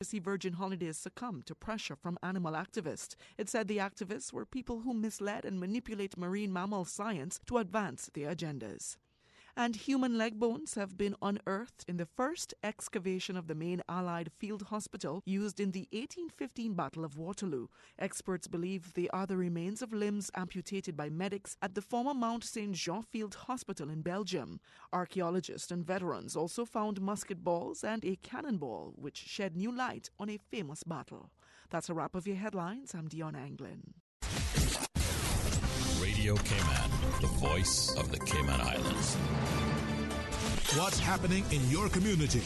Virgin Holidays succumbed to pressure from animal activists. It said the activists were people who misled and manipulate marine mammal science to advance their agendas. And human leg bones have been unearthed in the first excavation of the main Allied field hospital used in the 1815 Battle of Waterloo. Experts believe they are the remains of limbs amputated by medics at the former Mount St. Jean Field Hospital in Belgium. Archaeologists and veterans also found musket balls and a cannonball, which shed new light on a famous battle. That's a wrap of your headlines. I'm Dion Anglin. Radio Cayman, the voice of the Cayman Islands. What's happening in your community?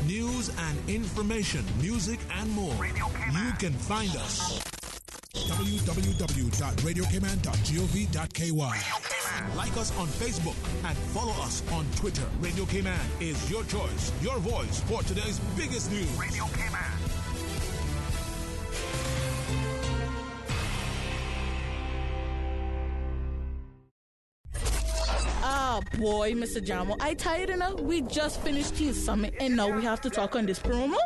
News and information, music and more. You can find us. www.radiocayman.gov.ky. Like us on Facebook and follow us on Twitter. Radio Cayman is your choice, your voice for today's biggest news. Radio Cayman. Ah, boy, Mr. Jamo, I tired enough. We just finished Teen Summit and now we have to talk on this promo?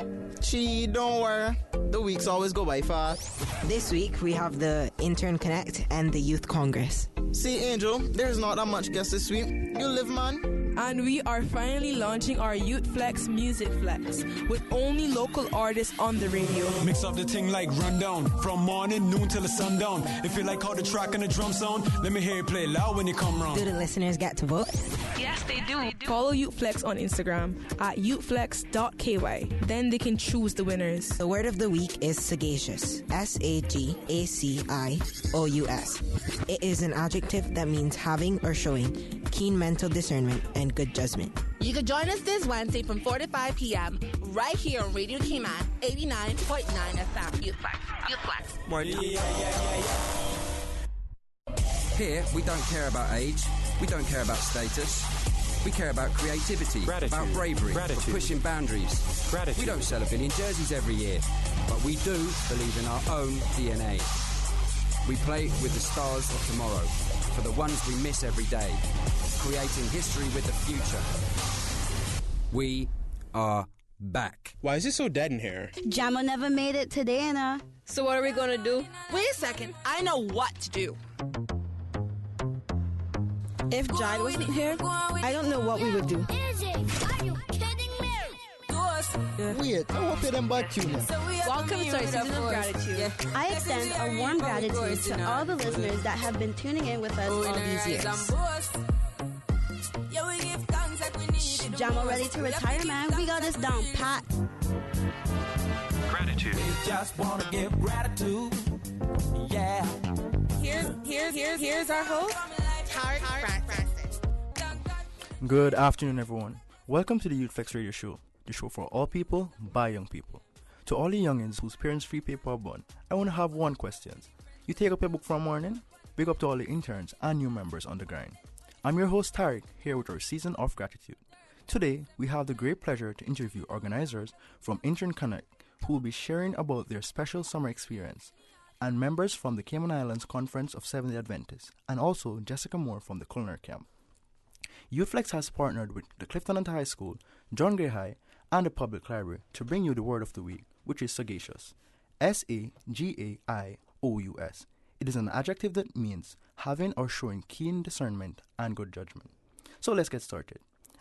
Gee, don't worry. The weeks always go by fast. This week we have the Intern Connect and the Youth Congress. See, Angel, there's not that much guests this week. You live, man. And we are finally launching our Youth Flex Music Flex with only local artists on the radio. Mix up the thing like rundown from morning, noon till the sundown. If you like how the track and the drum sound, let me hear you play loud when you come round. Do the listeners get to vote? Yes, they do. Follow Youth Flex on Instagram at youthflex.ky. Then they can choose the winners. The word of the week is sagacious. Sagacious. It is an adjective that means having or showing keen mental discernment and good judgment. You can join us this Wednesday from 4 to 5 p.m. right here on Radio Cayman 89.9 FM. Youth Flex. Youth Flex. Here, we don't care about age. We don't care about status. We care about creativity, about bravery, about pushing boundaries. We don't sell 1 billion jerseys every year, but we do believe in our own DNA. We play with the stars of tomorrow, for the ones we miss every day, creating history with the future. We are back. Why is it so dead in here? Jamo never made it today, Anna. So what are we gonna do? Wait a second, I know what to do. If Jide wasn't here, I don't know what we would do. Izzy, are you kidding me? Wait, I hope you didn't buy tuna. Welcome to our season of gratitude. I extend a warm gratitude to all the listeners that have been tuning in with us all these years. Jamo ready to retire, man. We got this down pat. Gratitude. You just want to give gratitude. Yeah. Here's our host, Tarek Francis. Good afternoon, everyone. Welcome to the Youth Flex Radio Show, the show for all people, by young people. To all the youngins whose parents' free paper are born, I want to have one question. You take up your book for a morning? Big up to all the interns and new members on the grind. I'm your host Tarek, here with our season of gratitude. Today, we have the great pleasure to interview organizers from Intern Connect, who will be sharing about their special summer experience, and members from the Cayman Islands Conference of Seventh-day Adventists, and also Jessica Moore from the Culinary Camp. UFlex has partnered with the Clifton High School, John Gray High, and the Public Library to bring you the word of the week, which is sagacious. Sagacious. It is an adjective that means having or showing keen discernment and good judgment. So let's get started.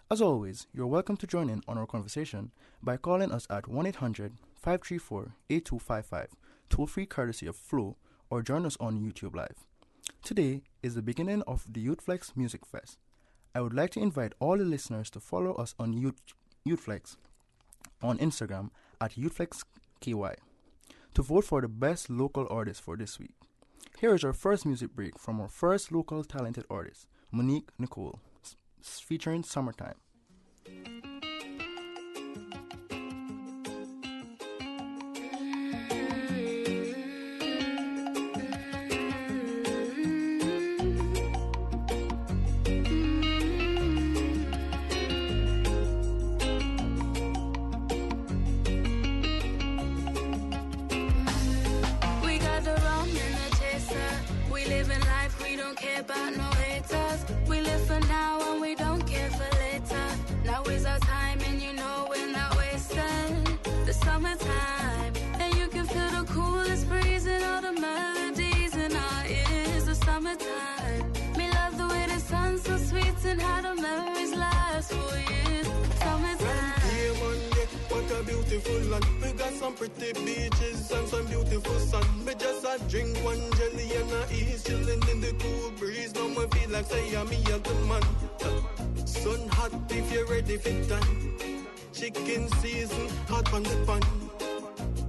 As always, you're welcome to join in on our conversation by calling us at 1-800-534-8255, toll-free courtesy of Flow, or join us on YouTube Live. Today is the beginning of the YouthFlex Music Fest. I would like to invite all the listeners to follow us on YouthFlex on Instagram at YouthFlexKY to vote for the best local artist for this week. Here is our first music break from our first local talented artist, Monique Nicole, featuring Summertime. About no haters. We live for now and we don't care for later. Now is our and we got some pretty beaches and some beautiful sun. Me just a drink one jelly and a ease, chilling in the cool breeze. Now me feel like say I'm me a the man. Sun hot if you're ready for that. Chicken season hot on the pan.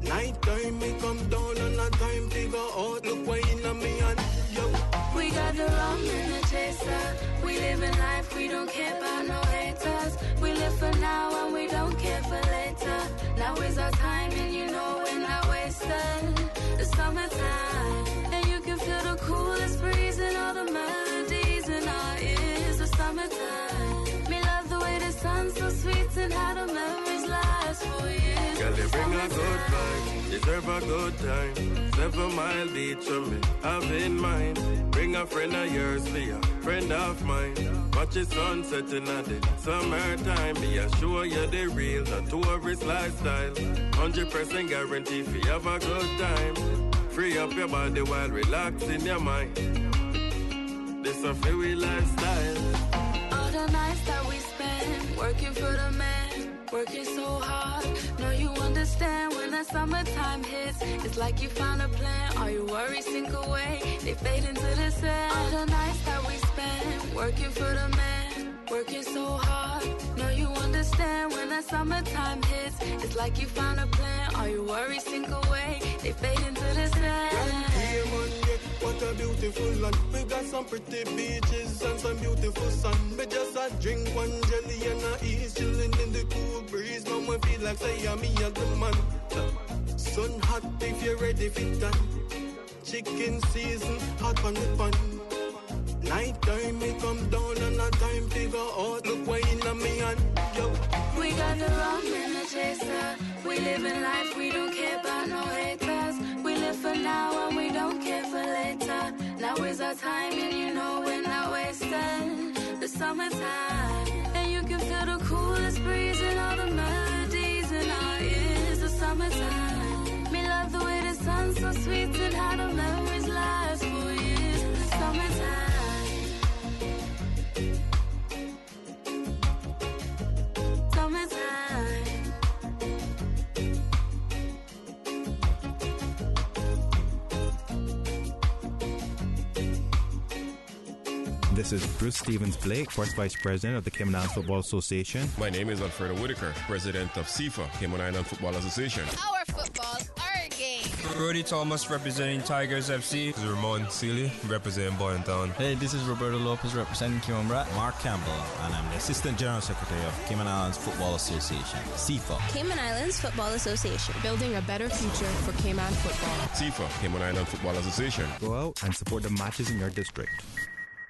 Night time me come down and a time figure out. Look why in a me and yo. We got the rum and the chaser. We live in life, we don't care about no haters. We live for now and we don't care for later. Now is our time and you know we're not wasting. The summertime and you can feel the coolest breeze and all the melodies in our ears. The summertime, me love the way the sun's so sweet and how the memories last for years. Girl, you bring a good vibe, deserve a good time. 7 Mile Beach for me, have in mind. Bring a friend of yours, be a friend of mine. Watch the sunset in the summertime. Be assure you're the real, the tourist lifestyle. 100% guarantee if you have a good time. Free up your body while relaxing your mind. This a free lifestyle. All the nights that we spend working for the man, working so hard. Know you understand when the summertime hits. It's like you found a plan. All your worries sink away, they fade into the sand. All the nights that we spend working for the man, working so hard. Know you understand when the summertime hits. It's like you found a plan. All your worries sink away, they fade into the sand. What a beautiful land. We got some pretty beaches and some beautiful sun. Me just a drink one jelly and a ease, chilling in the cool breeze. Now me feel like say I'm me a the man. Sun hot if you're ready for that. Chicken season hot on the pan. Night time me come down and a time figure out. Look why in a me and yo. We got the rum and the chaser. We live in life, we don't care about no haters. We live for now and we don't care for later. Now is our time and you know we're not wasting. The summertime and you can feel the coolest breeze and all the melodies in our ears. The summertime, me love the way the sun's so sweet and how the memories last for years. The summertime. This is Bruce Stevens Blake, first Vice President of the Cayman Islands Football Association. My name is Alfredo Whitaker, President of CIFA, Cayman Island Football Association. Our football, our game. Brody Thomas representing Tigers FC. This is Ramon Seeley representing Boyne Town. Hey, this is Roberto Lopez representing Cayman Brat. Mark Campbell, and I'm the Assistant General Secretary of Cayman Islands Football Association, CIFA. Cayman Islands Football Association. Building a better future for Cayman football. CIFA, Cayman Island Football Association. Go out and support the matches in your district.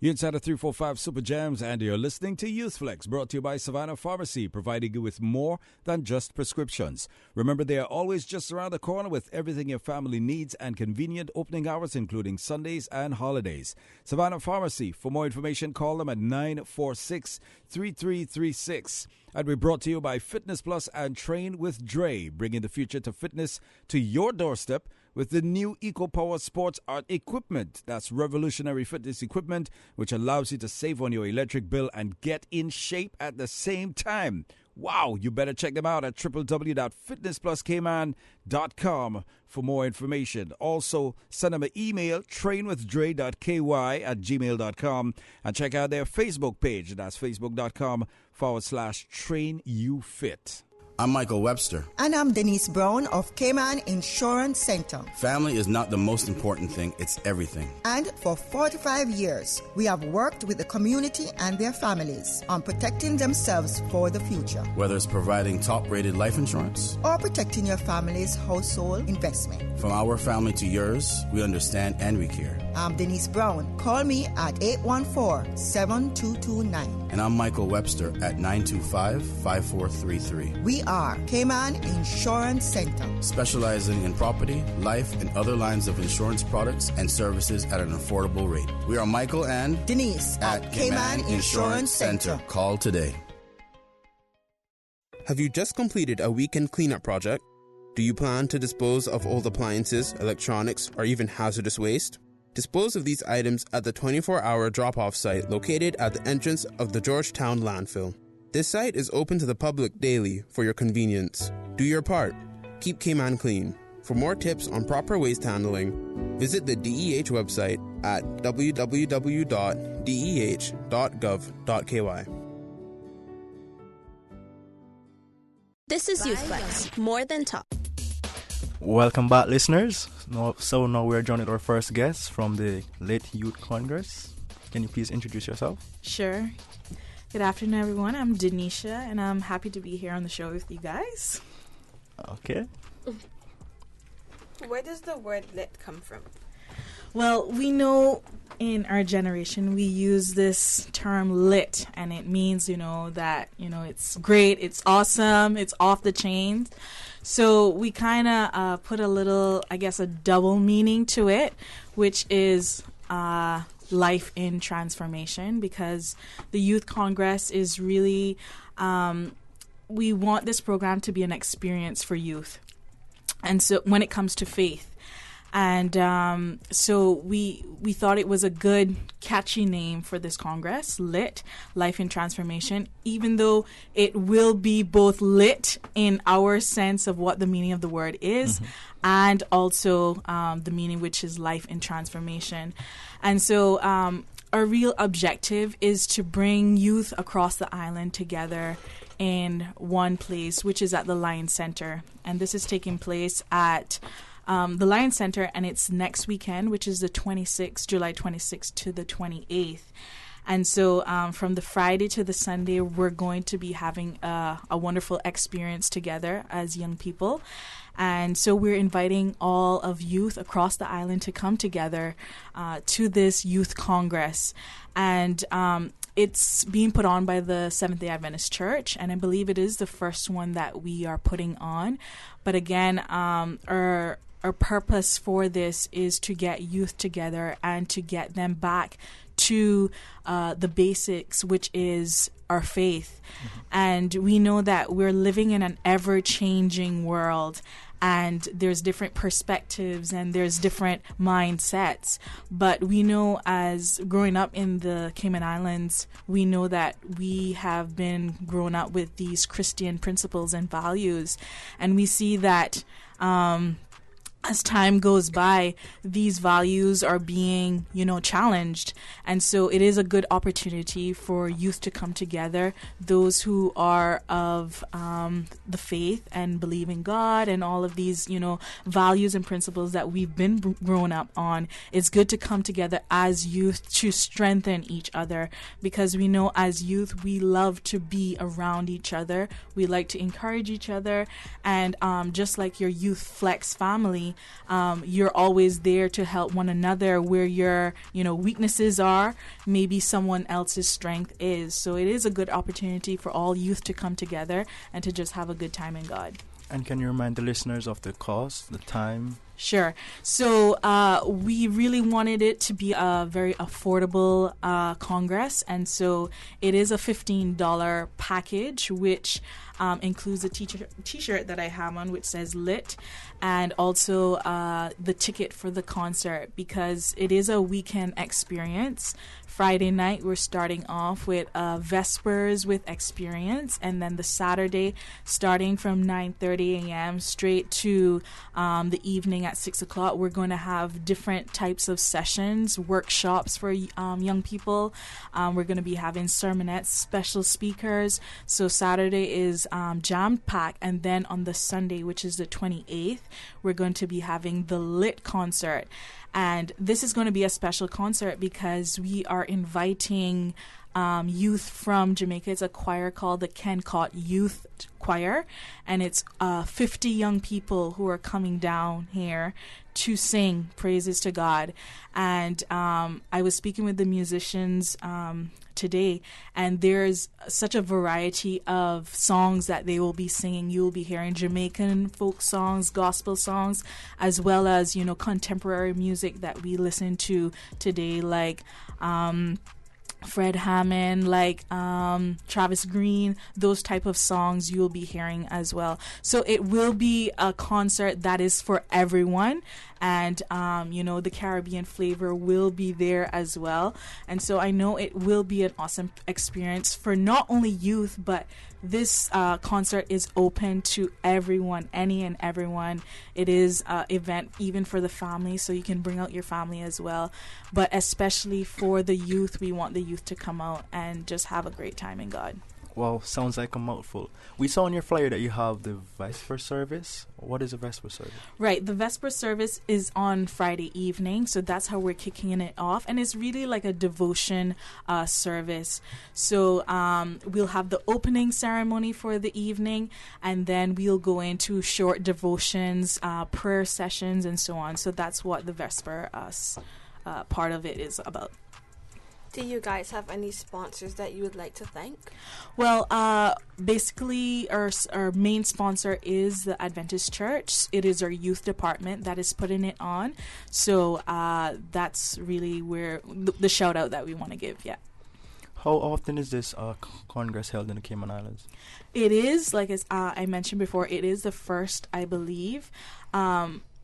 You're inside of 345 Super Jams, and you're listening to Youth Flex, brought to you by Savannah Pharmacy, providing you with more than just prescriptions. Remember, they are always just around the corner with everything your family needs and convenient opening hours, including Sundays and holidays. Savannah Pharmacy. For more information, call them at 946-3336. And we're brought to you by Fitness Plus and Train with Dre, bringing the future to fitness to your doorstep with the new EcoPower Sports Art equipment. That's revolutionary fitness equipment, which allows you to save on your electric bill and get in shape at the same time. Wow, you better check them out at www.fitnesspluscayman.com for more information. Also, send them an email, trainwithDre.ky@gmail.com, and check out their Facebook page. That's facebook.com/trainyoufit. I'm Michael Webster. And I'm Denise Brown of Cayman Insurance Center. Family is not the most important thing, it's everything. And for 45 years, we have worked with the community and their families on protecting themselves for the future. Whether it's providing top-rated life insurance or protecting your family's household investment. From our family to yours, we understand and we care. I'm Denise Brown. Call me at 814-7229. And I'm Michael Webster at 925-5433. We are Cayman Insurance Center, specializing in property, life, and other lines of insurance products and services at an affordable rate. We are Michael and Denise at Cayman Insurance Center. Call today. Have you just completed a weekend cleanup project? Do you plan to dispose of old appliances, electronics, or even hazardous waste? Dispose of these items at the 24-hour drop-off site located at the entrance of the Georgetown landfill. This site is open to the public daily for your convenience. Do your part. keep Cayman clean. For more tips on proper waste handling, visit the DEH website at www.deh.gov.ky. This is YouthFlex, more than talk. Welcome back, listeners. Now we're joined with our first guest from the Lit Youth Congress. Can you please introduce yourself? Sure. Good afternoon, everyone. I'm Denisha, and I'm happy to be here on the show with you guys. Okay. Where does the word lit come from? Well, we know in our generation we use this term lit, and it means, that, it's great, it's awesome, it's off the chains. So we kind of put a little, I guess, a double meaning to it, which is life in transformation, because the Youth Congress is really, we want this program to be an experience for youth. And so when it comes to faith. And so we thought it was a good, catchy name for this Congress, LIT, Life in Transformation, even though it will be both lit in our sense of what the meaning of the word is, and also the meaning, which is life in transformation. And so our real objective is to bring youth across the island together in one place, which is at the Lion Center. And this is taking place at the Lion Center, and it's next weekend, which is the July 26th to the 28th. And so from the Friday to the Sunday, we're going to be having a wonderful experience together as young people. And so we're inviting all of youth across the island to come together to this Youth Congress. And it's being put on by the Seventh-day Adventist Church, and I believe it is the first one that we are putting on. But again, our purpose for this is to get youth together and to get them back to the basics, which is our faith. And we know that we're living in an ever-changing world, and there's different perspectives and there's different mindsets. But we know, as growing up in the Cayman Islands, we know that we have been growing up with these Christian principles and values. And we see that as time goes by, these values are being, challenged. And so it is a good opportunity for youth to come together, those who are of the faith and believe in God and all of these, values and principles that we've been grown up on. It's good to come together as youth to strengthen each other, because we know as youth, we love to be around each other. We like to encourage each other. And just like your Youth Flex family, you're always there to help one another where your, weaknesses are, maybe someone else's strength is. So it is a good opportunity for all youth to come together and to just have a good time in God. And can you remind the listeners of the cost, the time? Sure. So we really wanted it to be a very affordable Congress. And so it is a $15 package, which includes a t-shirt that I have on, which says LIT, and also the ticket for the concert, because it is a weekend experience. Friday night, we're starting off with Vespers with Experience, and then the Saturday, starting from 9:30 a.m. straight to the evening at 6 o'clock, we're going to have different types of sessions, workshops for young people. We're going to be having sermonettes, special speakers. So Saturday is jam-packed, and then on the Sunday, which is the 28th, we're going to be having the Lit concert. And this is going to be a special concert because we are inviting youth from Jamaica. It's a choir called the Kencott Youth Choir, and it's 50 young people who are coming down here to sing praises to God. And I was speaking with the musicians today, and there's such a variety of songs that they will be singing. You will be hearing Jamaican folk songs, gospel songs, as well as, contemporary music that we listen to today, like Fred Hammond, like Travis Green, those type of songs you'll be hearing as well. So it will be a concert that is for everyone, and the Caribbean flavor will be there as well. And so I know it will be an awesome experience for not only youth, but this concert is open to everyone, any and everyone. It is an event even for the family, so you can bring out your family as well. But especially for the youth, we want the youth to come out and just have a great time in God. Wow, sounds like a mouthful. We saw on your flyer that you have the Vesper service. What is a Vesper service? Right, the Vesper service is on Friday evening, so that's how we're kicking it off. And it's really like a devotion service. So we'll have the opening ceremony for the evening, and then we'll go into short devotions, prayer sessions, and so on. So that's what the Vesper part of it is about. Do you guys have any sponsors that you would like to thank? Well, basically, our main sponsor is the Adventist Church. It is our youth department that is putting it on. So that's really where the shout out that we want to give, yeah. How often is this Congress held in the Cayman Islands? It is, like as I mentioned before, it is the first, I believe.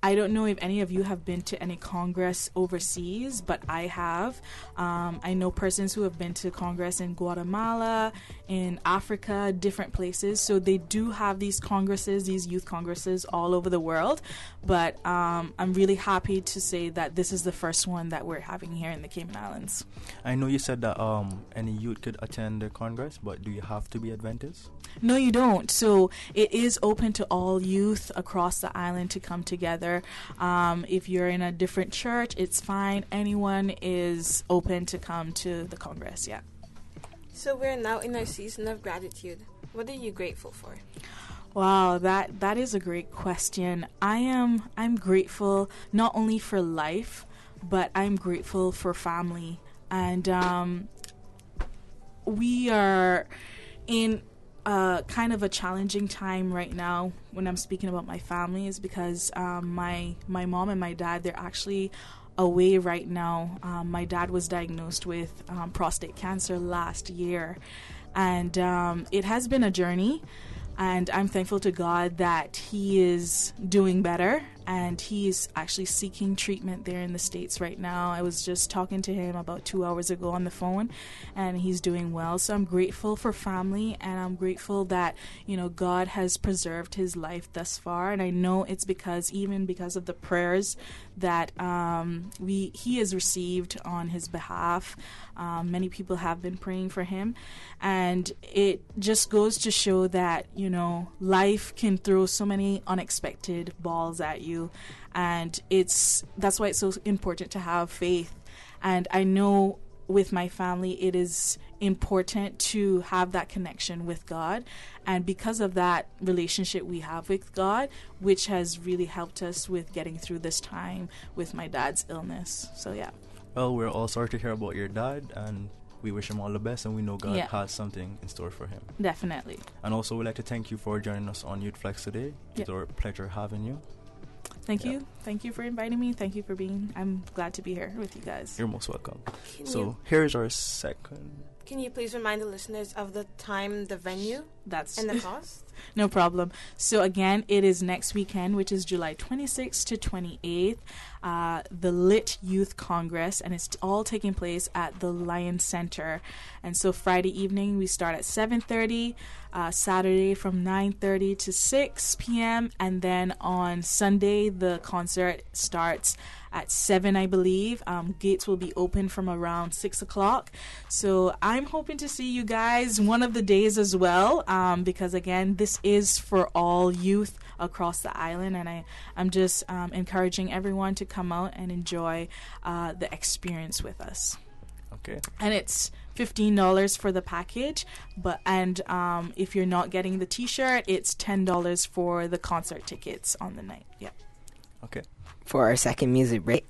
I don't know if any of you have been to any Congress overseas, but I have. I know persons who have been to Congress in Guatemala, in Africa, different places. So they do have these congresses, these youth congresses all over the world. But I'm really happy to say that this is the first one that we're having here in the Cayman Islands. I know you said that any youth could attend the Congress, but do you have to be Adventist? No, you don't. So it is open to all youth across the island to come together. If you're in a different church, it's fine. Anyone is open to come to the Congress, yeah. So we're now in our season of gratitude. What are you grateful for? Wow, that is a great question. I'm grateful not only for life, but I'm grateful for family. And we are in kind of a challenging time right now when I'm speaking about my family, is because my mom and my dad, they're actually away right now. My dad was diagnosed with prostate cancer last year, and it has been a journey, and I'm thankful to God that he is doing better, and he's actually seeking treatment there in the States right now. I was just talking to him about 2 hours ago on the phone, and he's doing well. So I'm grateful for family, and I'm grateful that, God has preserved his life thus far. And I know it's because of the prayers that he has received on his behalf. Many people have been praying for him, and it just goes to show that, life can throw so many unexpected balls at you. And that's why it's so important to have faith. And I know with my family, it is important to have that connection with God. And because of that relationship we have with God, which has really helped us with getting through this time with my dad's illness. So, yeah. Well, we're all sorry to hear about your dad, and we wish him all the best, and we know God has something in store for him. Definitely. And also, we'd like to thank you for joining us on Youth Flex today. It's our pleasure having you. Thank you. Thank you for inviting me. Thank you for I'm glad to be here with you guys. You're most welcome. Here's our second. Can you please remind the listeners of the time, the venue, and the cost? No problem. So again, it is next weekend, which is July 26th to 28th, the Lit Youth Congress, and it's all taking place at the Lion Center. And so Friday evening, we start at 7:30, Saturday from 9:30 to 6 p.m., and then on Sunday, the concert starts at 7, I believe. Gates will be open from around 6 o'clock. So I'm hoping to see you guys one of the days as well, because again, this is for all youth across the island, and I'm just encouraging everyone to come out and enjoy the experience with us. Okay. And it's $15 for the package, and if you're not getting the T-shirt, it's $10 for the concert tickets on the night. Yeah. Okay. For our second music break,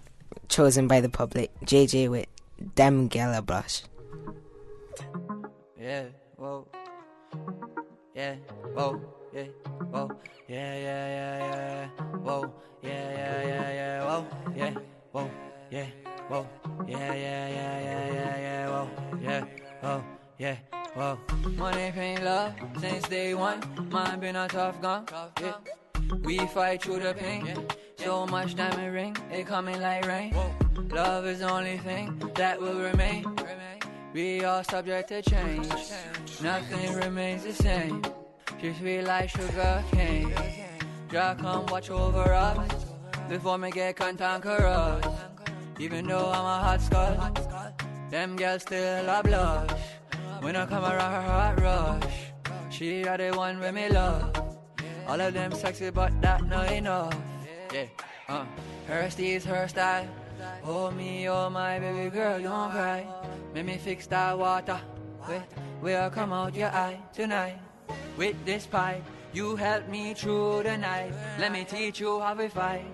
chosen by the public, JJ with Dem Gala Blush. Yeah, whoa. Yeah, whoa. Yeah, whoa. Yeah, yeah, yeah, yeah. Whoa. Yeah, yeah, yeah, yeah. Whoa. Yeah, whoa. Yeah, whoa. Yeah, yeah, yeah, yeah, yeah, yeah. Whoa. Yeah, whoa. Yeah, whoa. Money, pain, love, since day one. Mine been a tough gun. Yeah. We fight through the pain. So much diamond ring, it coming like rain. Love is the only thing that will remain. We are subject to change. Nothing remains the same. She sweet like sugar cane. Jah come watch over us before me get cantankerous. Even though I'm a hot skull, them girls still a blush. When I come around her heart rush, she are the one with me love. All of them sexy but that not enough. Yeah, her steez, her style. Oh me, oh my baby girl, don't cry. Make me fix that water. Wait, we'll come out your eye tonight. With this pipe, you help me through the night. Let me teach you how we fight.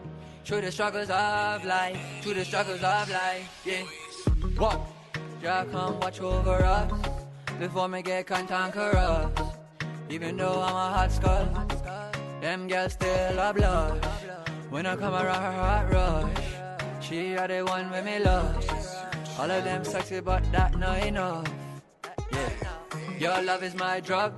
Through the struggles of life, through the struggles of life, yeah. What? Jah come watch over us before me get cantankerous. Even though I'm a hot skull, them girls still a blush. When I come around her heart rush, she are the one with me love. All of them sexy but that not enough. Yeah. Your love is my drug,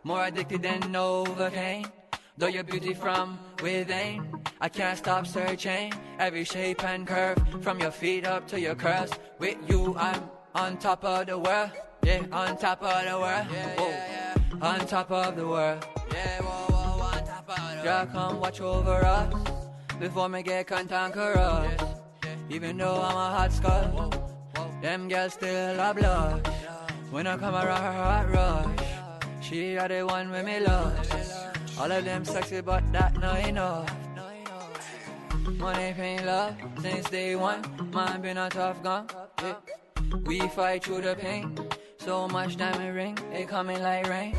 more addicted than Novocaine. Though your beauty from within, I can't stop searching. Every shape and curve, from your feet up to your curves. With you I'm on top of the world. Yeah, on top of the world. Yeah. On top of the world. Yeah, whoa, on top of the world. Jah come watch over us before me get cantankerous. Even though I'm a hot skull, them girls still a blush. When I come around her heart rush, she are the one with me love. All of them sexy but that not enough. Money, pain, love, since day one, man been a tough gun. Yeah. We fight through the pain, so much diamond ring, it coming like rain.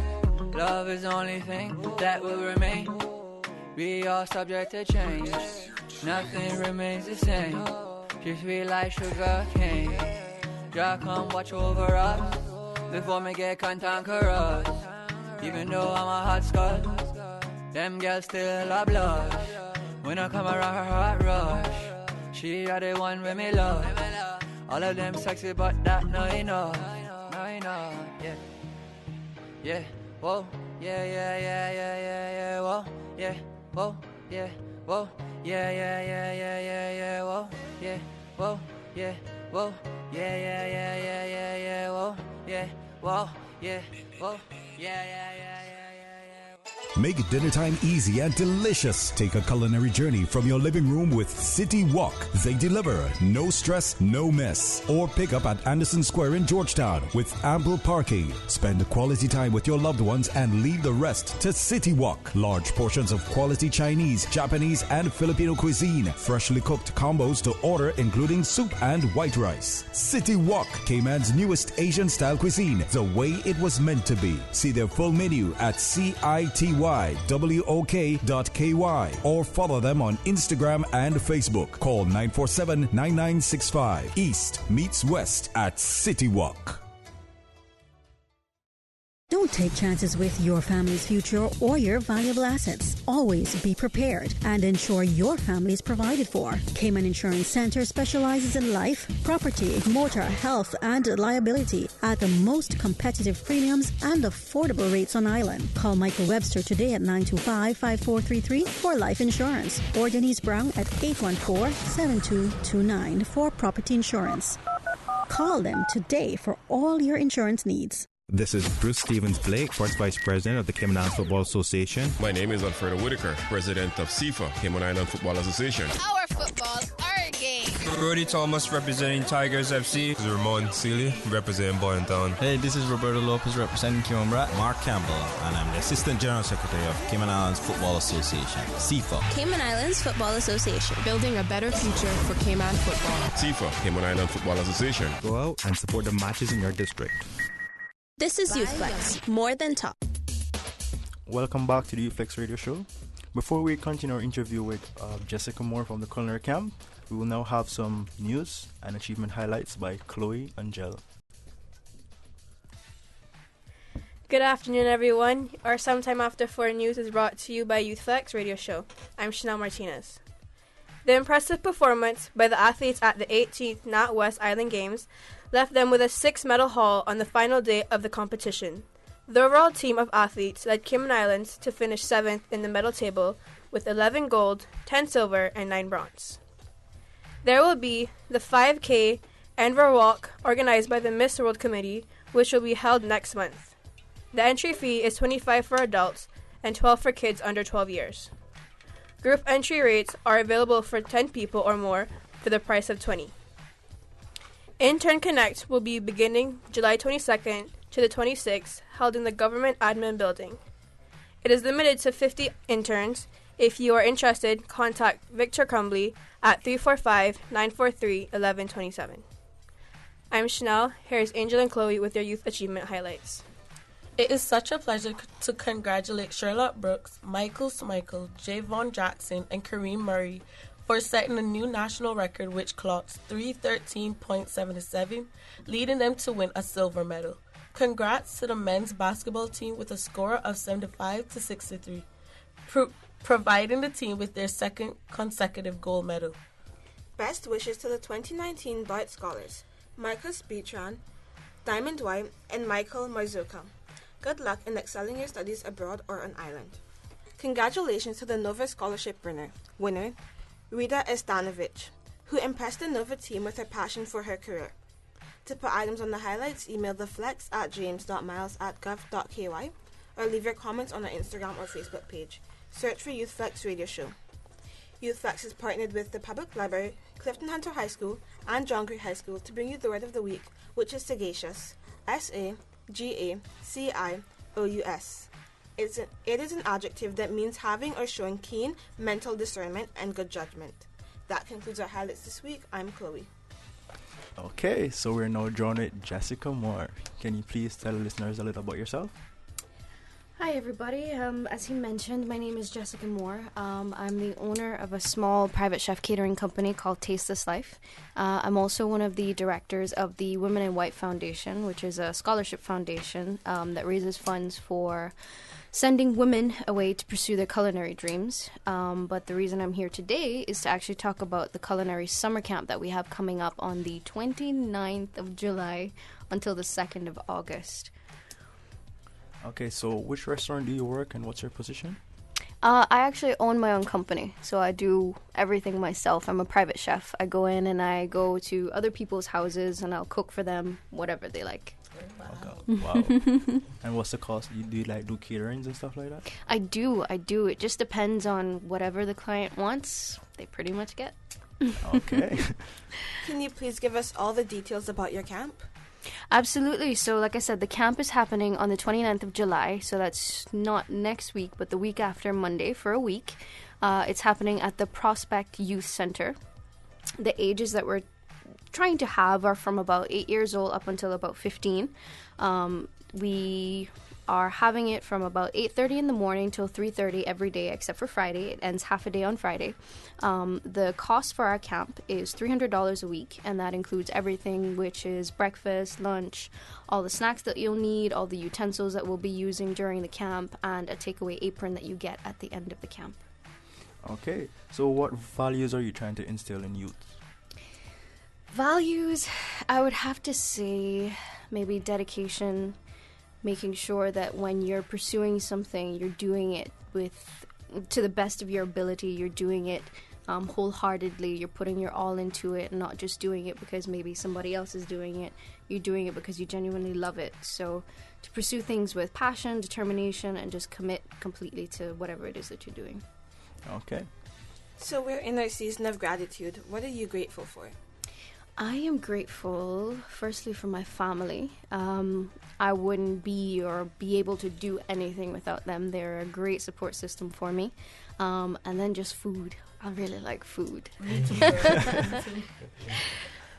Love is the only thing that will remain. We are subject to change, nothing remains the same. She sweet like sugar cane. Jah come watch over us before me get cantankerous. Even though I'm a hot skull, them girls still a blush. When I come around her heart rush, she are the one with me love. All of them sexy but that not enough. Not enough, yeah. Yeah, whoa, yeah, whoa, yeah, whoa, yeah, whoa, yeah, whoa, yeah, whoa, yeah, whoa, yeah, whoa, yeah, whoa, yeah, whoa, yeah. Make dinner time easy and delicious. Take a culinary journey from your living room with City Walk. They deliver, no stress, no mess. Or pick up at Anderson Square in Georgetown with ample parking. Spend quality time with your loved ones and leave the rest to City Walk. Large portions of quality Chinese, Japanese, and Filipino cuisine. Freshly cooked combos to order including soup and white rice. City Walk, Cayman's newest Asian-style cuisine, the way it was meant to be. See their full menu at CITYWOK.KY or follow them on Instagram and Facebook. Call 947-9965. East meets West at City Walk. Don't take chances with your family's future or your valuable assets. Always be prepared and ensure your family is provided for. Cayman Insurance Center specializes in life, property, motor, health, and liability at the most competitive premiums and affordable rates on island. Call Michael Webster today at 925-5433 for life insurance or Denise Brown at 814-7229 for property insurance. Call them today for all your insurance needs. This is Bruce Stevens Blake, first Vice President of the Cayman Islands Football Association. My name is Alfredo Whitaker, President of CIFA, Cayman Island Football Association. Our football, our game. Brody Thomas representing Tigers FC. This is Ramon Celia representing Boyantown. Hey, this is Roberto Lopez representing Cayman Brat. Mark Campbell, and I'm the Assistant General Secretary of Cayman Islands Football Association, CIFA. Cayman Islands Football Association. Building a better future for Cayman football. CIFA, Cayman Island Football Association. Go out and support the matches in your district. This is YouthFlex, more than talk. Welcome back to the YouthFlex Radio Show. Before we continue our interview with Jessica Moore from the culinary camp, we will now have some news and achievement highlights by Chloe Angel. Good afternoon, everyone. Our Sometime After 4 news is brought to you by YouthFlex Radio Show. I'm Chanel Martinez. The impressive performance by the athletes at the 18th NatWest Island Games left them with a 6-medal haul on the final day of the competition. The overall team of athletes led Cayman Islands to finish 7th in the medal table with 11 gold, 10 silver, and 9 bronze. There will be the 5K Enver Walk organized by the Miss World Committee, which will be held next month. The entry fee is $25 for adults and $12 for kids under 12 years. Group entry rates are available for 10 people or more for the price of $20. Intern Connect will be beginning July 22nd to the 26th, held in the Government Admin Building. It is limited to 50 interns. If you are interested, contact Victor Crumbly at 345-943-1127. I'm Chanel. Here's Angel and Chloe with their Youth Achievement highlights. It is such a pleasure to congratulate Sherlock Brooks, Michael Smichael, Javon Jackson, and Kareem Murray for setting a new national record which clocks 313.77, leading them to win a silver medal. Congrats to the men's basketball team with a score of 75-63, providing the team with their second consecutive gold medal. Best wishes to the 2019 Dwight Scholars, Michael Speetran, Diamond White, and Michael Marzuka. Good luck in excelling your studies abroad or on island. Congratulations to the Nova Scholarship winner, Rita Estanovich, who impressed the Nova team with her passion for her career. To put items on the highlights, email theflex@james.miles@gov.ky or leave your comments on our Instagram or Facebook page. Search for Youth Flex Radio Show. Youth Flex is partnered with the Public Library, Clifton Hunter High School, and John Gray High School to bring you the word of the week, which is sagacious. SAGACIOUS. It is an adjective that means having or showing keen mental discernment and good judgment. That concludes our highlights this week. I'm Chloe. Okay, so we're now joined with Jessica Moore. Can you please tell the listeners a little about yourself? Hi everybody, as he mentioned, my name is Jessica Moore. I'm the owner of a small private chef catering company called Taste This Life. I'm also one of the directors of the Women in White Foundation, which is a scholarship foundation that raises funds for sending women away to pursue their culinary dreams. But the reason I'm here today is to actually talk about the culinary summer camp that we have coming up on the 29th of July until the 2nd of August. Okay, so which restaurant do you work and what's your position? I actually own my own company, so I do everything myself. I'm a private chef. I go in and I go to other people's houses and I'll cook for them whatever they like. Wow. And what's the cost? Do you like do caterings and stuff like that? I do. It just depends on whatever the client wants. They pretty much get. Okay. Can you please give us all the details about your camp? Absolutely. So like I said, the camp is happening on the 29th of July. So that's not next week, but the week after Monday for a week. It's happening at the Prospect Youth Center. The ages that we're trying to have are from about 8 years old up until about 15. We are having it from about 8:30 in the morning till 3:30 every day except for Friday. It ends half a day on Friday. The cost for our camp is $300 a week, and that includes everything, which is breakfast, lunch, all the snacks that you'll need, all the utensils that we'll be using during the camp, and a takeaway apron that you get at the end of the camp. Okay, so what values are you trying to instill in youth? Values, I would have to say maybe dedication, making sure that when you're pursuing something, you're doing it to the best of your ability. You're doing it wholeheartedly. You're putting your all into it, and not just doing it because maybe somebody else is doing it. You're doing it because you genuinely love it. So to pursue things with passion, determination, and just commit completely to whatever it is that you're doing. Okay. So we're in our season of gratitude. What are you grateful for? I am grateful, firstly, for my family. I wouldn't be or be able to do anything without them. They're a great support system for me. And then just food. I really like food. Me too.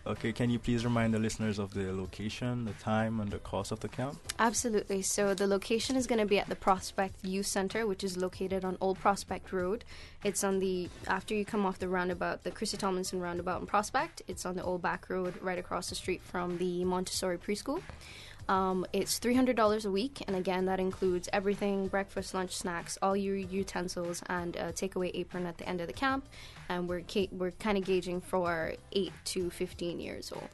Okay, can you please remind the listeners of the location, the time, and the cost of the camp? Absolutely. So the location is going to be at the Prospect Youth Center, which is located on Old Prospect Road. It's on after you come off the roundabout, the Chrissy Tomlinson roundabout in Prospect. It's on the Old Back Road right across the street from the Montessori Preschool. It's $300 a week, and again, that includes everything: breakfast, lunch, snacks, all your utensils, and a takeaway apron at the end of the camp. And we're kind of gauging for 8 to 15 years old.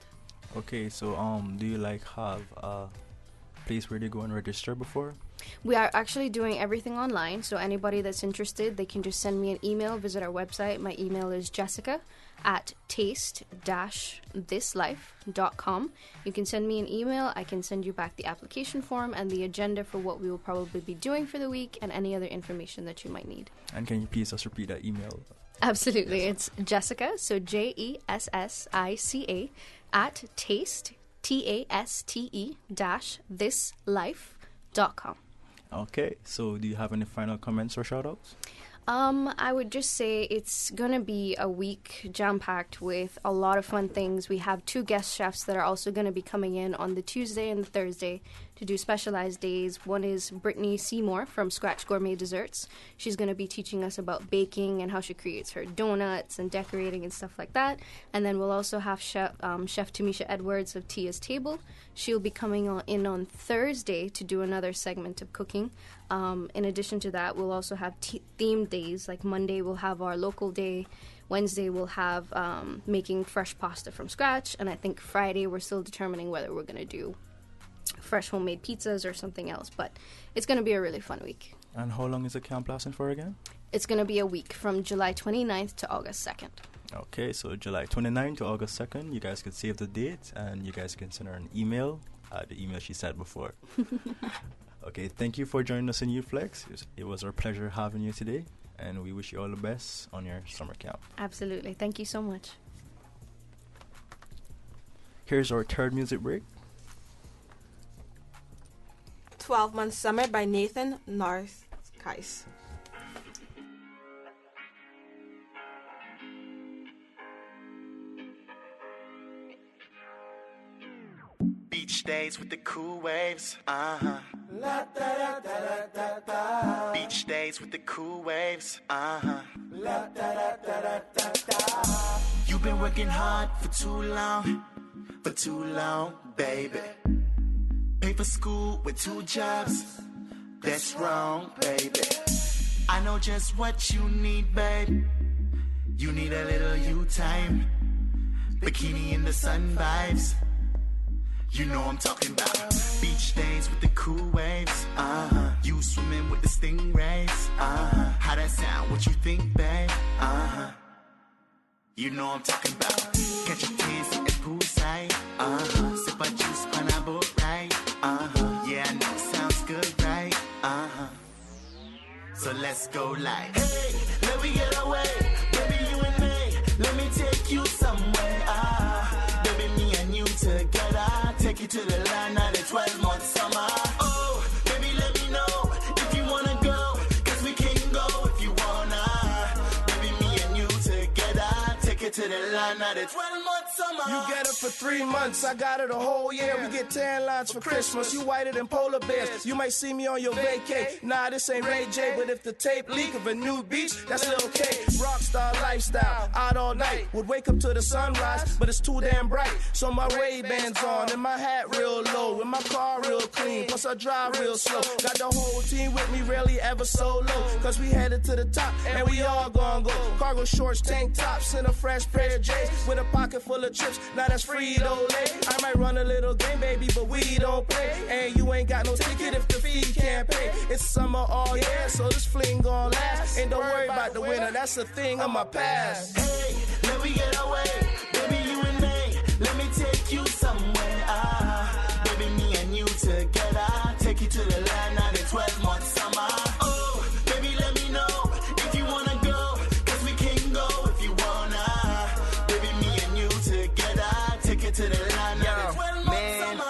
Okay, so do you have a place where they go and register before? We are actually doing everything online, so anybody that's interested, they can just send me an email, visit our website. My email is jessica@taste-thislife.com. You can send me an email. I can send you back the application form and the agenda for what we will probably be doing for the week and any other information that you might need. And can you please just repeat that email? Absolutely. It's Jessica, so JESSICA, at taste, TASTE-thislife.com. Okay, so do you have any final comments or shout-outs? I would just say it's going to be a week jam-packed with a lot of fun things. We have 2 guest chefs that are also going to be coming in on the Tuesday and the Thursday to do specialized days. One is Brittany Seymour from Scratch Gourmet Desserts. She's going to be teaching us about baking and how she creates her donuts and decorating and stuff like that. And then we'll also have Chef Tamisha Edwards of Tia's Table. She'll be coming in on Thursday to do another segment of cooking. In addition to that, we'll also have themed days. Like Monday, we'll have our local day. Wednesday, we'll have making fresh pasta from scratch. And I think Friday, we're still determining whether we're going to do fresh homemade pizzas or something else. But it's going to be a really fun week. And how long is the camp lasting for again? It's going to be a week from July 29th to August 2nd. Okay, so July 29th to August 2nd. You guys can save the date and you guys can send her an email. The email she said before. Okay, thank you for joining us in YouthFlex. It was our pleasure having you today, and we wish you all the best on your summer camp. Absolutely. Thank you so much. Here's our third music break. 12 Month Summer by Nathan Northkies. Beach days with the cool waves, Beach days with the cool waves, You've been working hard for too long, baby. Pay for school with 2 jobs, that's wrong, baby. I know just what you need, babe. You need a little you time, bikini in the sun vibes. You know I'm talking about beach days with the cool waves, You swimming with the stingrays, How that sound, what you think, babe, You know I'm talking about catch your tears at poolside, Sip a juice, pineapple, right, Yeah, I know it sounds good, right, So let's go like, hey, let me get away, baby, you and me, let me take you somewhere, baby, me and you together. Take you to the line of the 12-month summer. Oh, baby, let me know if you wanna go, 'cause we can go if you wanna. Baby, me and you together. Take it to the line of the 12-month summer. You get it for 3 months, I got it a whole year. We get tan lines for Christmas, you whiter than polar bears. You might see me on your vacay. Nah, this ain't Ray J, but if the tape leak of a new beach, that's Lil K. Rockstar lifestyle, out all night. Would wake up to the sunrise, but it's too damn bright. So my Ray-Bans on and my hat real low, and my car real clean, plus I drive real slow. Got the whole team with me, rarely ever solo, 'cause we headed to the top, and we all gon' go. Cargo shorts, tank tops, and a fresh pair of J's, with a pocket full of chips, now that's Frito-Lay. I might run a little game, baby, but we don't play. And you ain't got no ticket if the fee can't pay. It's summer all year, so this fling gon' last. And don't worry about the winter, that's a thing of my past. Hey, let me get away, baby, you and me, let me take you somewhere, baby, me and you together. Take you to the land of the 12-month summer. Oh, baby, let me know if you wanna go, 'cause we can go if you wanna. Baby, me and you together. Take it to the land of the 12-month summer.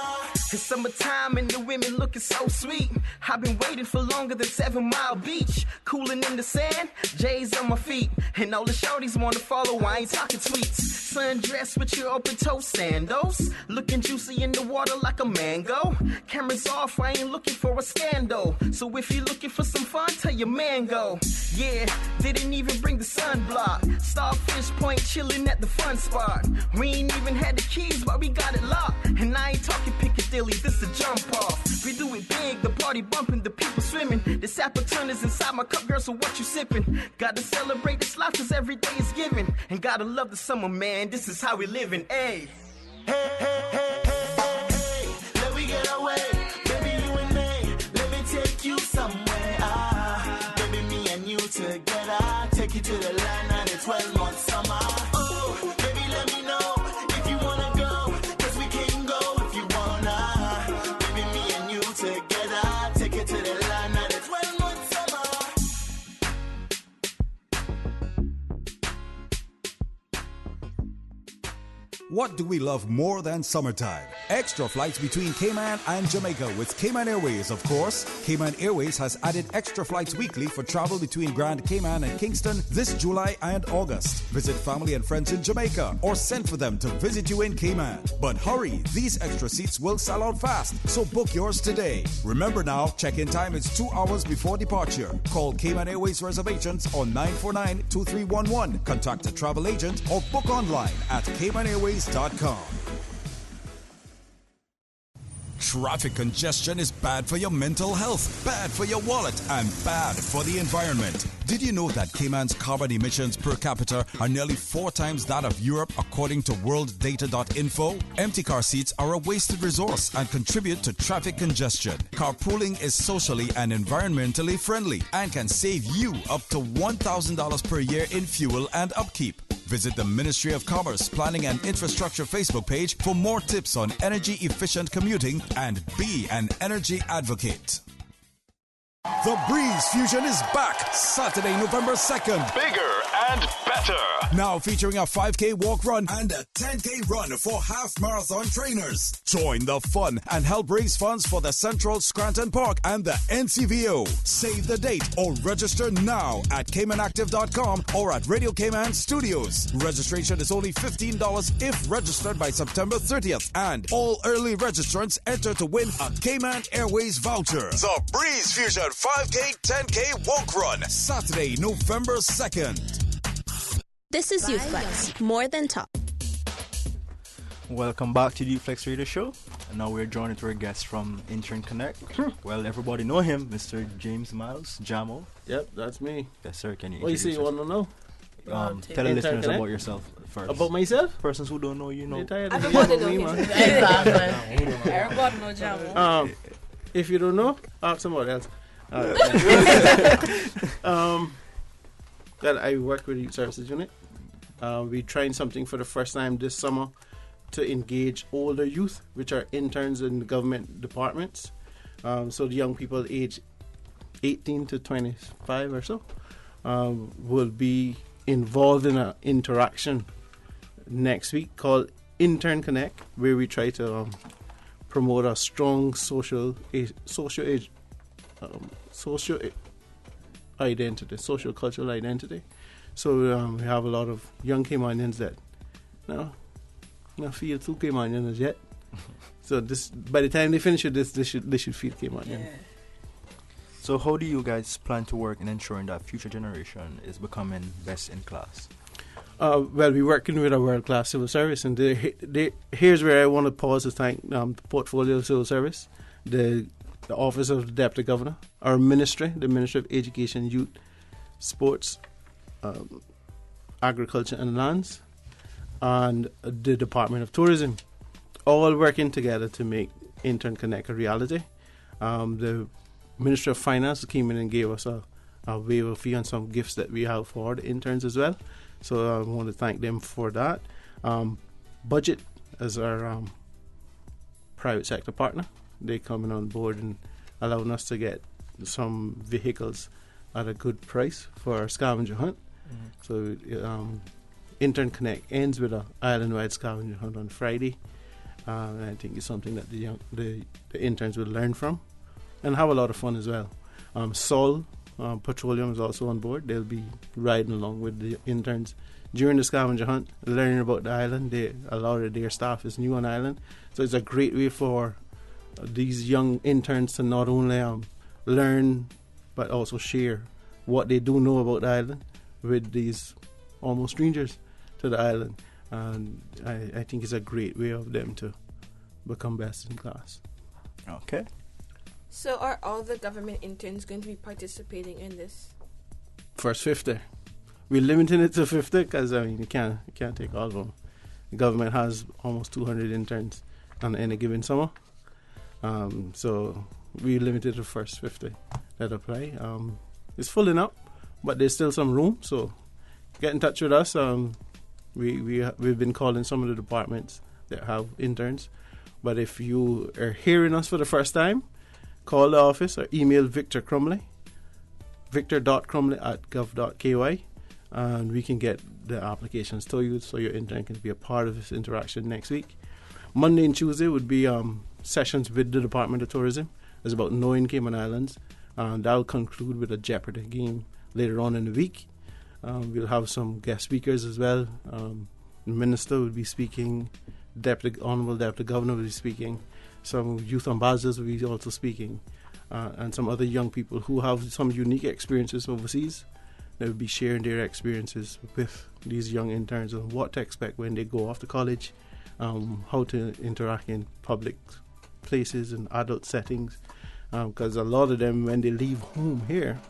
It's summertime and the women looking so sweet. I've been waiting for longer than 7 Mile Beach. Cooling in the sand, J's on my feet. And all the shorties wanna follow, I ain't talking tweets. Sundress with your open-toe sandals. Looking juicy in the water like a mango. Cameras off, I ain't looking for a scandal. So if you're looking for some fun, tell your man go. Yeah, didn't even bring the sunblock. Starfish Point chilling at the fun spot. We ain't even had the keys, but we got it locked. And I ain't talking Piccadilly, this a jump off. We do it big, the party bumping, the people swimming. This apple turn is inside my cup, girl, so what you sipping? Gotta celebrate this life, 'cause every day is giving. And gotta love the summer, man, this is how we living, ayy. Hey, hey, hey, hey, hey, let me get away, baby, you and me, let me take you 12 months summer. Oh, baby, let me know if you wanna go, 'cause we can go if you wanna. Baby, me and you together, take it to the line of the 12 months summer. What do we love more than summertime? Extra flights between Cayman and Jamaica with Cayman Airways, of course. Cayman Airways has added extra flights weekly for travel between Grand Cayman and Kingston this July and August. Visit family and friends in Jamaica or send for them to visit you in Cayman. But hurry, these extra seats will sell out fast, so book yours today. Remember now, check-in time is 2 hours before departure. Call Cayman Airways reservations on 949-2311. Contact a travel agent or book online at CaymanAirways.com. Traffic congestion is bad for your mental health, bad for your wallet, and bad for the environment. Did you know that Cayman's carbon emissions per capita are nearly 4 times that of Europe, according to worlddata.info? Empty car seats are a wasted resource and contribute to traffic congestion. Carpooling is socially and environmentally friendly and can save you up to $1,000 per year in fuel and upkeep. Visit the Ministry of Commerce, Planning and Infrastructure Facebook page for more tips on energy-efficient commuting and be an energy advocate. The Breeze Fusion is back Saturday, November 2nd. Bigger and better. Now featuring a 5K walk run and a 10K run for half marathon trainers. Join the fun and help raise funds for the Central Scranton Park and the NCVO. Save the date or register now at CaymanActive.com or at Radio Cayman Studios. Registration is only $15 if registered by September 30th. And all early registrants enter to win a Cayman Airways voucher. The Breeze Fusion 5K, 10K walk run. Saturday, November 2nd. This is YouthFlex, more than talk. Welcome back to the YouthFlex Radio Show. And now we're joined with our guest from Intern Connect. Well, everybody know him, Mr. James Miles, Jamo. Yep, that's me. Yes, sir. Can you What you say you want to know? Tell the listeners about yourself first. About myself? Persons who don't know you know. Everybody know him. Exactly. Everybody know Jamo. If you don't know, ask somebody else. That I work with the Youth Services Unit. We're trying something for the first time this summer to engage older youth, which are interns in the government departments. So the young people aged 18 to 25 or so will be involved in an interaction next week called Intern Connect, where we try to promote a strong social cultural identity. So we have a lot of young Caymanians that not feel too Caymanian as yet. So this, by the time they finish with this, they should feel Caymanian. Yeah. So how do you guys plan to work in ensuring that future generation is becoming best in class? Well, we're working with a world-class civil service, and here's where I want to pause to thank the Portfolio of Civil Service, the Office of the Deputy Governor, our ministry, the Ministry of Education, Youth, Sports, Agriculture and Lands, and the Department of Tourism, all working together to make Intern Connect a reality. The Ministry of Finance came in and gave us a waiver fee on some gifts that we have for the interns as well. So I want to thank them for that. Budget as our private sector partner. They coming on board and allowing us to get some vehicles at a good price for our scavenger hunt. So Intern Connect ends with an island-wide scavenger hunt on Friday. And I think it's something that the interns will learn from and have a lot of fun as well. Sol Petroleum is also on board. They'll be riding along with the interns during the scavenger hunt, learning about the island. A lot of their staff is new on island, so it's a great way for these young interns to not only learn but also share what they do know about the island with these almost strangers to the island. And I think it's a great way of them to become best in class. Okay. So are all the government interns going to be participating in this? First 50. We're limiting it to 50 because you can't take all of them. The government has almost 200 interns on any given summer. So we limited to first 50 that apply. It's filling up, but there's still some room. So get in touch with us. We've been calling some of the departments that have interns. But if you are hearing us for the first time, call the office or email Victor Crumley, victor.crumley@gov.ky, and we can get the applications to you so your intern can be a part of this interaction next week. Monday and Tuesday would be sessions with the Department of Tourism. It's about knowing Cayman Islands. That'll conclude with a Jeopardy game later on in the week. We'll have some guest speakers as well. The Minister will be speaking. Honourable Deputy Governor will be speaking. Some youth ambassadors will be also speaking. And some other young people who have some unique experiences overseas. They will be sharing their experiences with these young interns on what to expect when they go off to college, how to interact in public places and adult settings. Because a lot of them, when they leave home here,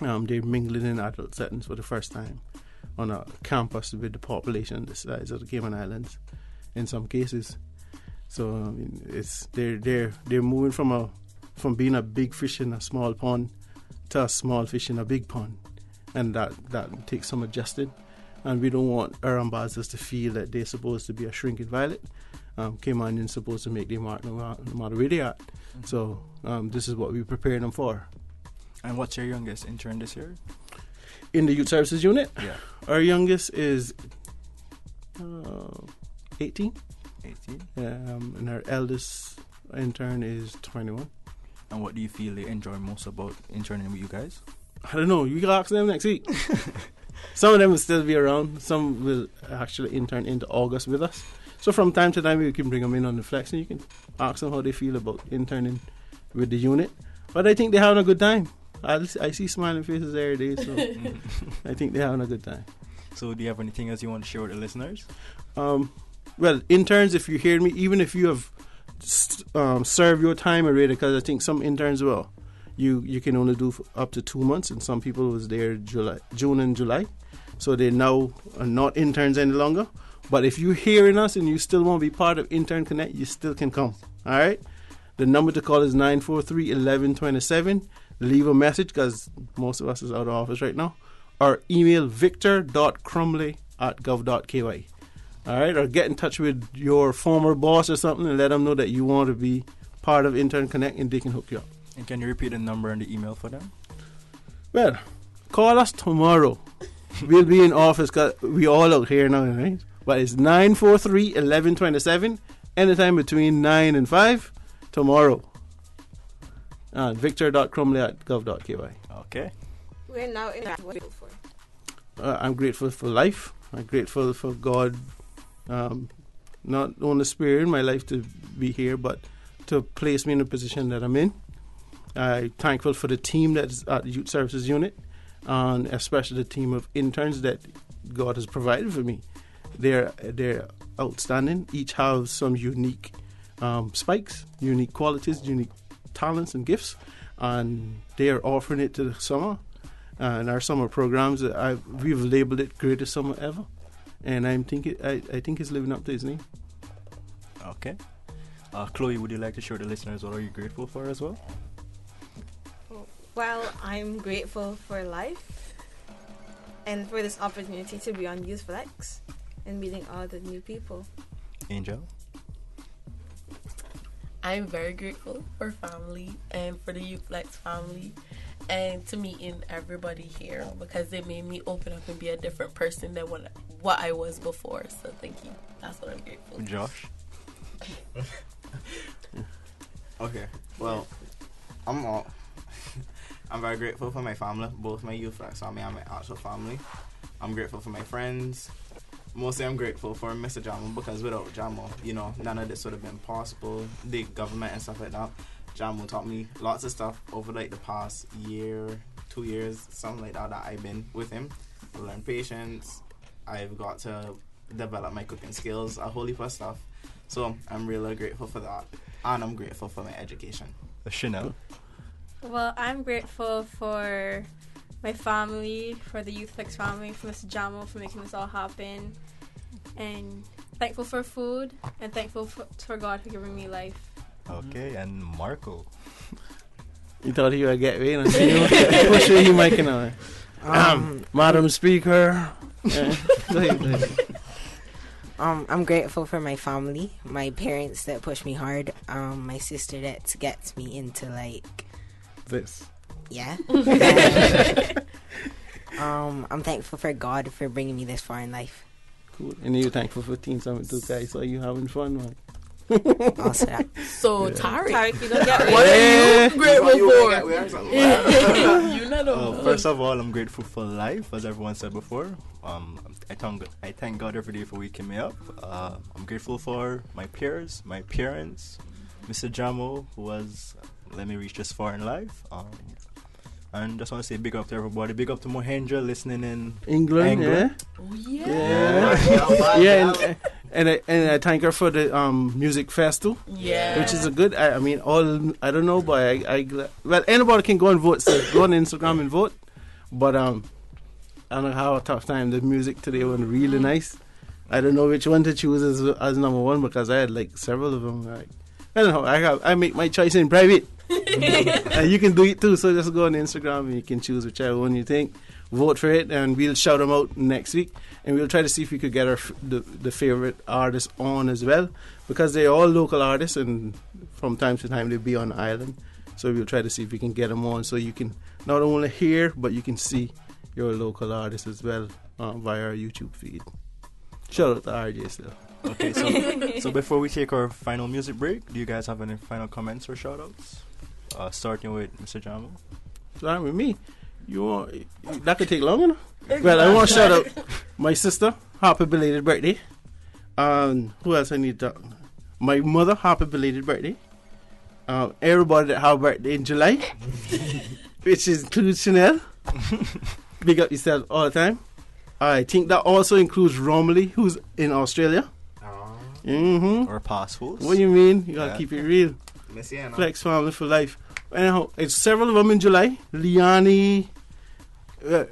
they're mingling in adult settings for the first time on a campus with the population the size of the Cayman Islands in some cases. So they're moving from being a big fish in a small pond to a small fish in a big pond, and that takes some adjusting. And we don't want our ambassadors to feel that they're supposed to be a shrinking violet. Cayman is supposed to make their mark no matter where they are. So this is what we prepare them for. And what's your youngest intern this year? In the Youth Services Unit? Yeah. Our youngest is 18. 18? And our eldest intern is 21. And what do you feel they enjoy most about interning with you guys? I don't know. You can ask them next week. Some of them will still be around. Some will actually intern into August with us. So from time to time, we can bring them in on the flex and you can ask them how they feel about interning with the unit. But I think they're having a good time. I see smiling faces every day, so I think they're having a good time. So do you have anything else you want to share with the listeners? Well, interns, if you hear me, even if you have served your time already, because I think some interns will, you can only do up to 2 months, and some people was there June and July, so they now are not interns any longer. But if you're hearing us and you still want to be part of Intern Connect, you still can come. All right? The number to call is 943-1127. Leave a message, because most of us is out of office right now. Or email victor.crumley@gov.ky. All right? Or get in touch with your former boss or something and let them know that you want to be part of Intern Connect, and they can hook you up. And can you repeat the number and the email for them? Well, call us tomorrow. We'll be in office because we all out here now, right? But it's 943-1127, anytime between 9 and 5 tomorrow. Victor.crumley@gov.ky. Okay. We're now in what are you grateful for? I'm grateful for life. I'm grateful for God, not only sparing my life to be here, but to place me in the position that I'm in. I'm thankful for the team that's at the Youth Services Unit, and especially the team of interns that God has provided for me. They're outstanding. Each have some unique spikes, unique qualities, unique talents and gifts, and they are offering it to the summer. And our summer programs, we've labelled it Greatest Summer Ever, and I think it's living up to its name. Okay. Chloe, would you like to show the listeners what are you grateful for as well? Well, I'm grateful for life and for this opportunity to be on Youth Flex and meeting all the new people. Angel? I'm very grateful for family and for the Youth Flex family and to meeting everybody here, because they made me open up and be a different person than what I was before. So thank you. That's what I'm grateful for. Josh? Okay, well, I'm very grateful for my family, both my Youth Flex family and my actual family. I'm grateful for my friends. Mostly I'm grateful for Mr. Jamo, because without Jamo, none of this would have been possible. The government and stuff like that. Jamo taught me lots of stuff over like the past year, 2 years, something like that I've been with him. I've learned patience. I've got to develop my cooking skills, a whole heap of stuff. So I'm really grateful for that. And I'm grateful for my education. Chanel? Well, I'm grateful for my family, for the Youth Flex family, for Mr. Jamo for making this all happen, and thankful for food, and thankful for God for giving me life. Okay, and Marco? You thought he would get me, and push you mic in. Madam Speaker, Go ahead. I'm grateful for my family, my parents that push me hard, my sister that gets me into like this. Yeah. I'm thankful for God for bringing me this far in life. Cool. And you're thankful for Team Summit too, guys. So you having fun, man. Also that. So Tariq, you don't get what are you grateful for? You know. First of all, I'm grateful for life, as everyone said before. I thank God every day for waking me up. I'm grateful for my peers, my parents, Mr. Jamo, who has let me reach this far in life. And just want to say big up to everybody. Big up to Mohendra listening in England. Yeah. Oh yeah. Yeah. And I thank her for the music festival. Yeah. Which is a good. I mean, I don't know, but well, anybody can go and vote. So go on Instagram and vote. But I don't know how tough time the music today was really nice. I don't know which one to choose as number one because I had like several of them. Like, I don't know. I make my choice in private. And you can do it too. So just go on Instagram and you can choose whichever one you think. Vote for it, and we'll shout them out next week. And we'll try to see if we could get the favorite artists on as well, because they're all local artists, and from time to time they'll be on the island. So we'll try to see if we can get them on, so you can not only hear but you can see your local artists as well via our YouTube feed. Shout out to RJ still. Okay, so before we take our final music break, do you guys have any final comments or shout outs? Starting with Mr. Jamo. Starting with me. That could take long enough. Well, I want to shout out my sister, happy belated birthday. Who else I need to? My mother, happy belated birthday. Everybody that have a birthday in July, which includes Chanel. Big up yourself all the time. I think that also includes Romilly, who's in Australia. Or passwords. What do you mean? You gotta keep it real. Flex family for life. Anyhow, it's several of them in July. Liani.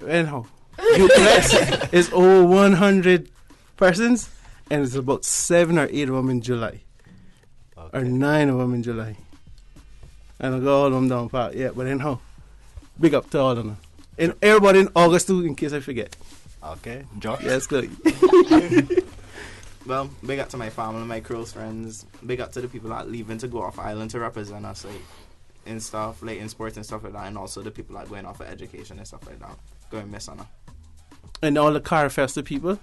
Anyhow, Flex is over 100 persons, and it's about 7 or 8 of them in July, or 9 of them in July. And I got all of them down pat. Yeah, but anyhow, big up to all of them. And everybody in August too, in case I forget. Okay, Josh. Yes, good. Well, big up to my family, my close friends. Big up to the people that leaving to go off island to represent us, like in stuff, like in sports and stuff like that, and also the people that going off for education and stuff like that. Going miss on her. And all the Carfesta people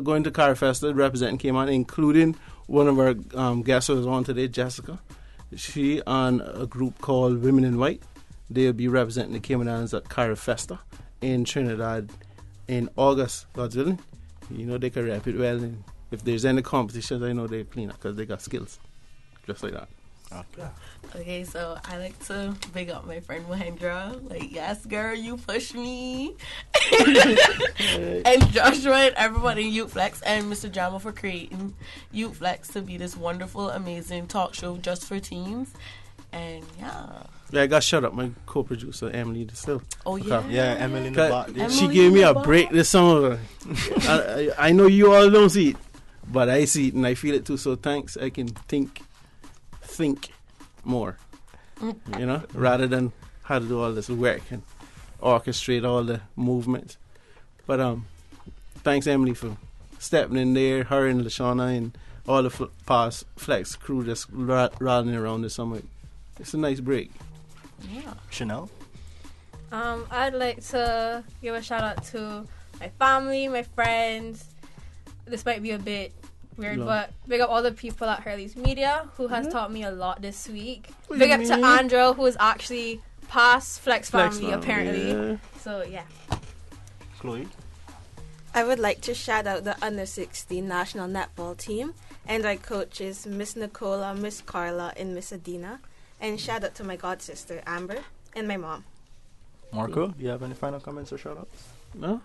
going to Carfesta representing Cayman, including one of our guests who was on today, Jessica. She on a group called Women in White. They'll be representing the Cayman Islands at Carfesta in Trinidad in August, God's willing. You know, they can rap it well, and if there's any competitions, I know they'll clean up because they got skills. Just like that. Okay, so I like to big up my friend Mohendra. Like, yes, girl, you push me. And Joshua and everybody in Youth Flex and Mr. Jamo for creating Youth Flex to be this wonderful, amazing talk show just for teens. And yeah, I got shut up. My co-producer Emily Distill. Oh yeah, yeah, Emily in the back. She gave me a break this summer. I know you all don't see it, but I see it and I feel it too. So thanks. I can think more, you know, rather than how to do all this work and orchestrate all the movements. But thanks Emily for stepping in there. Her and Lashana and all the past Flex crew just rallying around this summer. It's a nice break. Yeah. Chanel? I'd like to give a shout out to my family, my friends. This might be a bit weird, but big up all the people at Hurley's Media who has taught me a lot this week. Big up to Andrew, who is actually past Flex family apparently. Yeah. So yeah. Chloe? I would like to shout out the under 16 national netball team and our coaches, Miss Nicola, Miss Carla, and Miss Adina. And shout out to my god sister Amber and my mom. Marco, do you have any final comments or shout outs? No?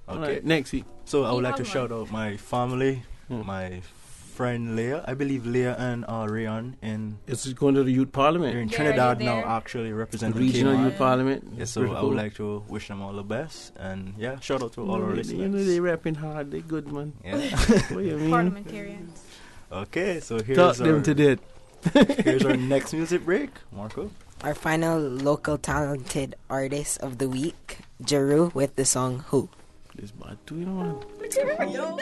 Okay. Right, next week. So I would like to shout out my family, my friend Leah. I believe Leah and Rayon in... It's going to the Youth Parliament. They're in Trinidad now, actually representing the Regional Cayman. Youth Parliament. Yeah, so I would like to wish them all the best. And yeah, shout out to all our listeners. You know, they rapping hard. They good, man. Yeah. What do you mean? Parliamentarians. Okay, so here's Talk them to death. Here's our next music break. Marco? Our final local talented artist of the week, Jeru, with the song Who. This bad too, you know what? Yo.